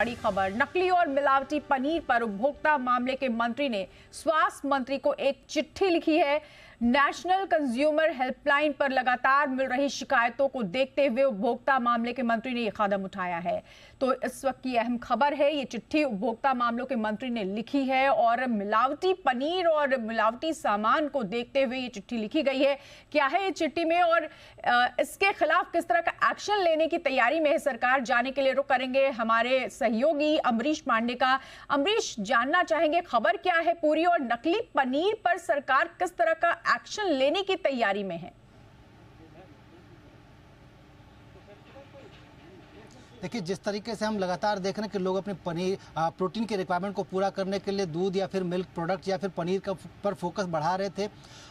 बड़ी खबर। नकली और मिलावटी पनीर पर उपभोक्ता मामले के मंत्री ने स्वास्थ्य मंत्री को एक चिट्ठी लिखी है। नेशनल कंज्यूमर हेल्पलाइन पर लगातार मिल रही शिकायतों को देखते हुए उपभोक्ता मामले के मंत्री ने यह कदम उठाया है। तो इस वक्त की अहम खबर है, ये चिट्ठी उपभोक्ता मामलों के मंत्री ने लिखी है और मिलावटी पनीर और मिलावटी सामान को देखते हुए ये चिट्ठी लिखी गई है। क्या है ये चिट्ठी में और इसके खिलाफ किस तरह का एक्शन लेने की तैयारी में है सरकार, जाने के लिए रुख करेंगे हमारे सहयोगी अमरीश पांडे का। अमरीश, जानना चाहेंगे खबर क्या है पूरी और नकली पनीर पर सरकार किस तरह का एक्शन लेने की तैयारी में है? देखिए, जिस तरीके से हम लगातार देख रहे हैं कि लोग अपने पनीर प्रोटीन के रिक्वायरमेंट को पूरा करने के लिए दूध या फिर मिल्क प्रोडक्ट या फिर पनीर का पर फोकस बढ़ा रहे थे।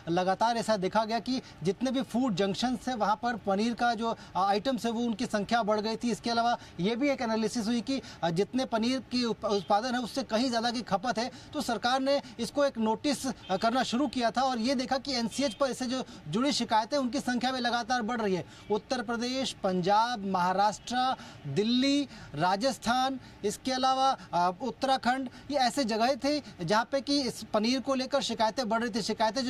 लगातार ऐसा देखा गया कि जितने भी फूड जंक्शन है वहाँ पर पनीर का जो आइटम्स है वो उनकी संख्या बढ़ गई थी। इसके अलावा ये भी एक एनालिसिस हुई कि जितने पनीर की उत्पादन है उससे कहीं ज़्यादा की खपत है। तो सरकार ने इसको एक नोटिस करना शुरू किया था और ये देखा कि NCH पर इससे जो जुड़ी शिकायतें उनकी संख्या भी लगातार बढ़ रही है। उत्तर प्रदेश, पंजाब, महाराष्ट्र, दिल्ली, राजस्थान, इसके अलावा उत्तराखंड, ये ऐसे जगह थे जहाँ पे कि इस पनीर को लेकर शिकायतें बढ़ रही थी। शिकायतें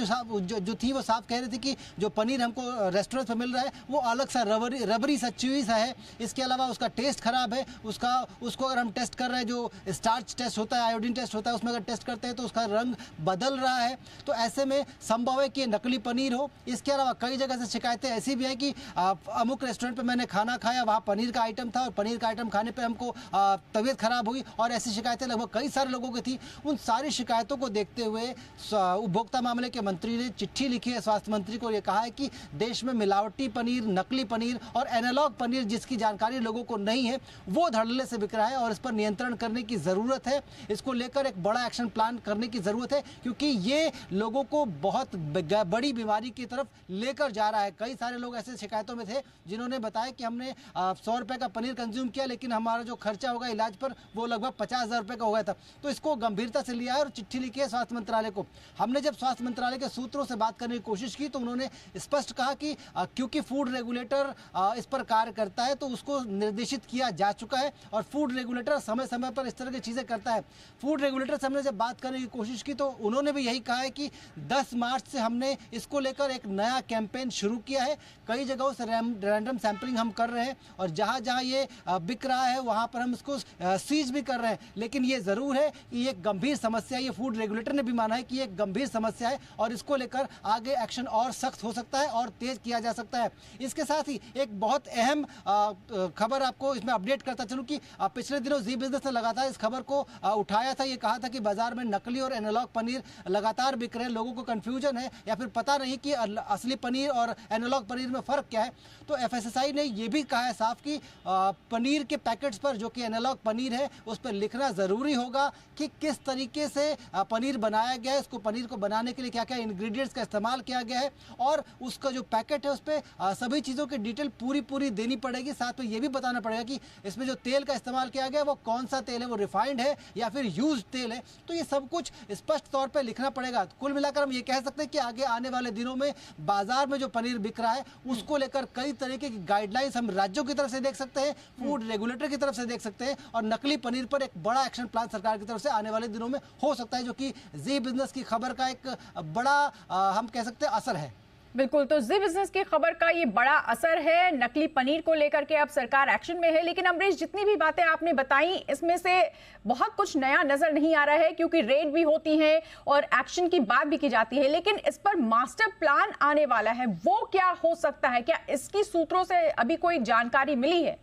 जो थी वो साफ कह रही थी कि जो पनीर हमको रेस्टोरेंट पे मिल रहा है वो अलग सा रबरी सा च्यूई सा है। इसके अलावा उसका टेस्ट खराब है। उसको अगर हम टेस्ट कर रहे हैं, जो स्टार्च टेस्ट होता है, आयोडीन टेस्ट होता है, उसमें अगर टेस्ट करते हैं तो उसका रंग बदल रहा है। तो ऐसे में संभव है कि ये नकली पनीर हो। इसके अलावा कई जगह से शिकायतें ऐसी भी हैं कि अमुक रेस्टोरेंट पर मैंने खाना खाया, वहाँ पनीर का आइटम था और पनीर का आइटम खाने पे हमको तबीयत खराब हुई, और ऐसी शिकायतें लगभग कई सारे लोगों की थी। उन सारी शिकायतों को देखते हुए उपभोक्ता मामले के मंत्री ने चिट्ठी लिखी है स्वास्थ्य मंत्री को। ये कहा है कि देश में मिलावटी पनीर, नकली पनीर और एनालॉग पनीर जिसकी जानकारी लोगों को नहीं है वो धड़ल्ले से बिक रहा है और इस पर नियंत्रण करने की ज़रूरत है। इसको लेकर एक बड़ा एक्शन प्लान करने की ज़रूरत है क्योंकि ये लोगों को बहुत बड़ी बीमारी की तरफ लेकर जा रहा है। कई सारे लोग ऐसे शिकायतों में थे जिन्होंने बताया कि हमने 100 रुपये का पनीर कंज्यूम किया लेकिन हमारा जो खर्चा होगा इलाज पर वो लगभग 50,000 रुपये का हो गया था। तो इसको गंभीरता से लिया है और चिट्ठी लिखी है स्वास्थ्य मंत्रालय को। हमने जब स्वास्थ्य मंत्रालय के सूत्रों से बात करने की कोशिश की तो उन्होंने स्पष्ट कहा कि क्योंकि फूड रेगुलेटर इस पर कार्य करता है तो उसको निर्देशित किया जा चुका है और फूड रेगुलेटर समय समय पर इस तरह की चीज़ें करता है। फूड रेगुलेटर से हमने जब बात करने की कोशिश की तो उन्होंने भी यही कहा है कि 10 मार्च से हमने इसको लेकर एक नया कैंपेन शुरू किया है। कई जगहों से रैंडम सैंपलिंग हम कर रहे हैं और जहाँ जहाँ ये बिक रहा है वहाँ पर हम इसको सीज भी कर रहे हैं। लेकिन ये ज़रूर है कि ये गंभीर समस्या है। ये फूड रेगुलेटर ने भी माना है कि ये गंभीर समस्या है और इसको लेकर आगे एक्शन और सख्त हो सकता है और तेज किया जा सकता है। इसके साथ ही एक बहुत अहम खबर आपको इसमें अपडेट करता चलूँ कि पिछले दिनों जी बिजनेस ने लगातार इस खबर को उठाया था। ये कहा था कि बाजार में नकली और एनालॉग पनीर लगातार बिक रहे हैं, लोगों को कन्फ्यूजन है या फिर पता नहीं कि असली पनीर और एनालॉग पनीर में फ़र्क क्या है। तो FSSAI ने यह भी कहा है साफ कि पनीर के पैकेट्स पर जो कि एनालॉग पनीर है उस पर लिखना ज़रूरी होगा कि किस तरीके से पनीर बनाया गया है, इसको पनीर को बनाने के लिए क्या क्या इंग्रेडिएंट्स का इस्तेमाल किया गया है और उसका जो पैकेट है उस पर सभी चीज़ों की डिटेल पूरी देनी पड़ेगी। साथ में ये भी बताना पड़ेगा कि इसमें जो तेल का इस्तेमाल किया गया है वो कौन सा तेल है, वो रिफाइंड है या फिर यूज्ड तेल है। तो ये सब कुछ स्पष्ट तौर पर लिखना पड़ेगा। कुल मिलाकर हम ये कह सकते हैं कि आगे आने वाले दिनों में बाजार में जो पनीर बिक रहा है उसको लेकर कई तरीके की गाइडलाइंस हम राज्यों की तरफ से देख सकते हैं, फूड रेगुलेटर की तरफ से देख सकते हैं और नकली पनीर पर एक बड़ा एक्शन प्लान सरकार की तरफ से आने वाले दिनों में हो सकता है, जो कि जी बिजनेस की खबर का एक बड़ा हम कह सकते हैं असर है। बिल्कुल, तो जी बिजनेस की खबर का ये बड़ा असर है। नकली पनीर को लेकर के अब सरकार एक्शन में है। लेकिन अमरीश, जितनी भी बातें आपने बताई इसमें से बहुत कुछ नया नजर नहीं आ रहा है क्योंकि रेड भी होती है और एक्शन की बात भी की जाती है। लेकिन इस पर मास्टर प्लान आने वाला है, वो क्या हो सकता है? क्या इसकी सूत्रों से अभी कोई जानकारी मिली है?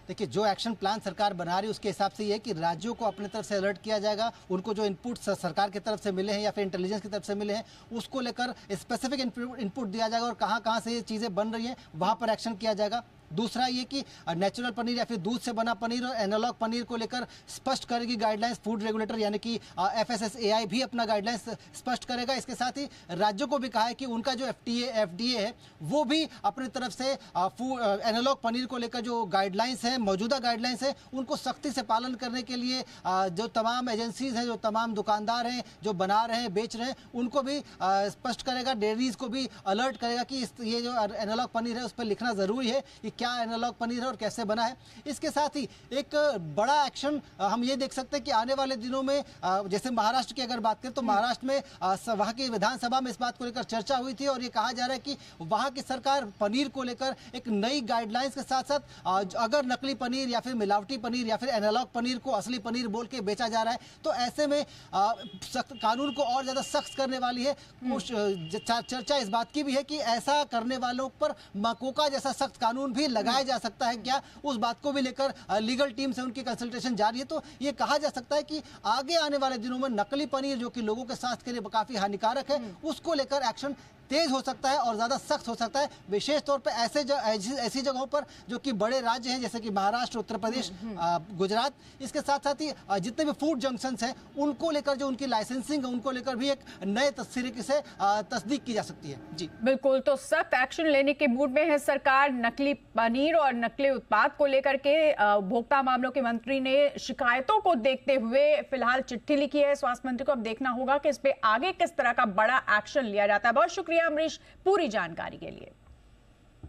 देखिए, जो एक्शन प्लान सरकार बना रही है उसके हिसाब से ये है कि राज्यों को अपने तरफ से अलर्ट किया जाएगा। उनको जो इनपुट सरकार की तरफ से मिले हैं या फिर इंटेलिजेंस की तरफ से मिले हैं उसको लेकर स्पेसिफिक इनपुट दिया जाएगा और कहाँ कहाँ से ये चीज़ें बन रही हैं वहाँ पर एक्शन किया जाएगा। दूसरा ये कि नेचुरल पनीर या फिर दूध से बना पनीर और एनालॉग पनीर को लेकर स्पष्ट करेगी गाइडलाइंस फूड रेगुलेटर यानी कि FSSAI भी अपना गाइडलाइंस स्पष्ट करेगा। इसके साथ ही राज्यों को भी कहा है कि उनका जो FDA है वो भी अपनी तरफ से एनालॉग पनीर को लेकर जो गाइडलाइंस है मौजूदा गाइडलाइंस है उनको सख्ती से पालन करने के लिए जो तमाम एजेंसीज हैं, जो तमाम दुकानदार हैं, जो बना रहे हैं, बेच रहे हैं, उनको भी स्पष्ट करेगा, डेयरीज को भी अलर्ट करेगा कि ये जो एनालॉग पनीर है उस पर लिखना ज़रूरी है कि क्या एनालॉग पनीर है और कैसे बना है। इसके साथ ही एक बड़ा एक्शन हम ये देख सकते हैं कि आने वाले दिनों में जैसे महाराष्ट्र की अगर बात करें तो महाराष्ट्र में वहाँ की विधानसभा में इस बात को लेकर चर्चा हुई थी और ये कहा जा रहा है कि वहाँ की सरकार पनीर को लेकर एक नई गाइडलाइंस के साथ साथ अगर नकली पनीर या फिर मिलावटी पनीर या फिर एनालॉग पनीर को असली पनीर बोल के बेचा जा रहा है तो ऐसे में कानून को और ज़्यादा सख्त करने वाली है। चर्चा इस बात की भी है कि ऐसा करने वालों पर मकोका जैसा सख्त कानून भी लगाया जा सकता है क्या, उस बात को भी लेकर लीगल टीम से उनकी कंसल्टेशन जारी है। तो ये कहा जा सकता है कि आगे आने वाले दिनों में नकली पनीर जो कि लोगों के स्वास्थ्य के लिए काफी हानिकारक है उसको लेकर एक्शन तेज हो सकता है और ज्यादा सख्त हो सकता है, विशेष तौर पर ऐसी जगहों पर जो कि बड़े राज्य हैं जैसे कि महाराष्ट्र, उत्तर प्रदेश, गुजरात। इसके साथ साथ ही जितने भी फूड जंक्शंस हैं उनको लेकर जो उनकी लाइसेंसिंग है उनको लेकर भी एक नए तरीके से तस्दीक की जा सकती है। जी बिल्कुल, तो सख्त एक्शन लेने के मूड में है सरकार। नकली पनीर और नकली उत्पाद को लेकर के उपभोक्ता मामलों के मंत्री ने शिकायतों को देखते हुए फिलहाल चिट्ठी लिखी है स्वास्थ्य मंत्री को। अब देखना होगा कि इस पे आगे किस तरह का बड़ा एक्शन लिया जाता है। बहुत शुक्रिया अमरीश पूरी जानकारी के लिए।